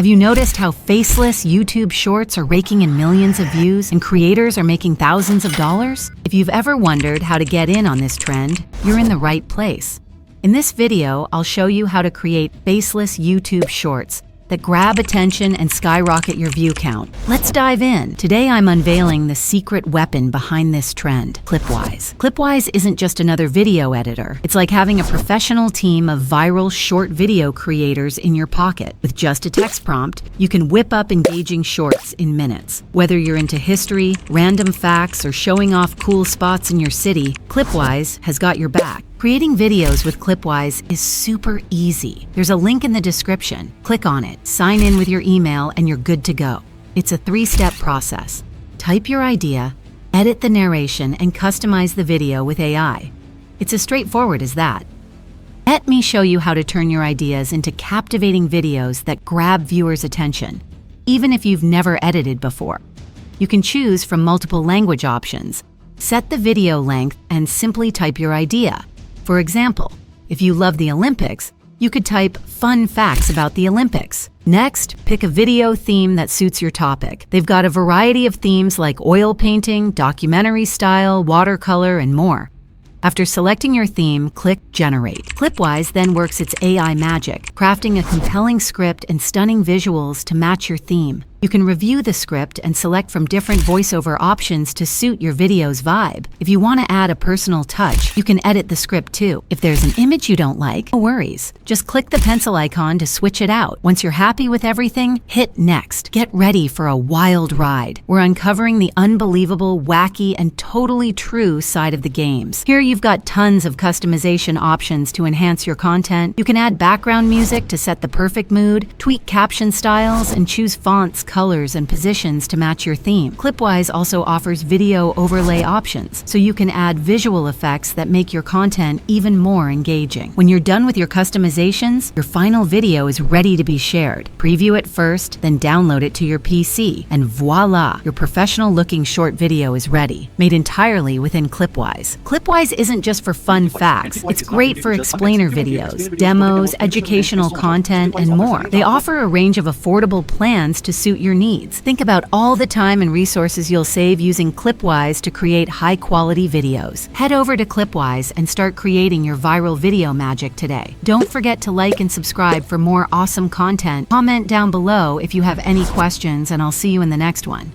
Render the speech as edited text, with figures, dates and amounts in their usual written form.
Have you noticed how faceless YouTube shorts are raking in millions of views and creators are making thousands of dollars? If you've ever wondered how to get in on this trend, you're in the right place. In this video, I'll show you how to create faceless YouTube shorts that grab attention and skyrocket your view count. Let's dive in. Today I'm unveiling the secret weapon behind this trend, Clipwise. Clipwise isn't just another video editor. It's like having a professional team of viral short video creators in your pocket. With just a text prompt, you can whip up engaging shorts in minutes. Whether you're into history, random facts, or showing off cool spots in your city, Clipwise has got your back. Creating videos with Clipwise is super easy. There's a link in the description. Click on it, sign in with your email, and you're good to go. It's a 3-step process. Type your idea, edit the narration, and customize the video with AI. It's as straightforward as that. Let me show you how to turn your ideas into captivating videos that grab viewers' attention, even if you've never edited before. You can choose from multiple language options. Set the video length and simply type your idea. For example, if you love the Olympics, you could type fun facts about the Olympics. Next, pick a video theme that suits your topic. They've got a variety of themes like oil painting, documentary style, watercolor, and more. After selecting your theme, click Generate. Clipwise then works its AI magic, crafting a compelling script and stunning visuals to match your theme. You can review the script and select from different voiceover options to suit your video's vibe. If you want to add a personal touch, you can edit the script too. If there's an image you don't like, no worries. Just click the pencil icon to switch it out. Once you're happy with everything, hit Next. Get ready for a wild ride. We're uncovering the unbelievable, wacky, and totally true side of the games. Here you've got tons of customization options to enhance your content. You can add background music to set the perfect mood, tweak caption styles, and choose fonts, colors, and positions to match your theme. Clipwise also offers video overlay options, so you can add visual effects that make your content even more engaging. When you're done with your customizations, your final video is ready to be shared. Preview it first, then download it to your PC, and voila! Your professional-looking short video is ready, made entirely within Clipwise. Clipwise isn't just for fun facts. It's great for explainer videos, demos, educational content, and more. They offer a range of affordable plans to suit your needs. Think about all the time and resources you'll save using Clipwise to create high-quality videos. Head over to Clipwise and start creating your viral video magic today. Don't forget to like and subscribe for more awesome content. Comment down below if you have any questions, and I'll see you in the next one.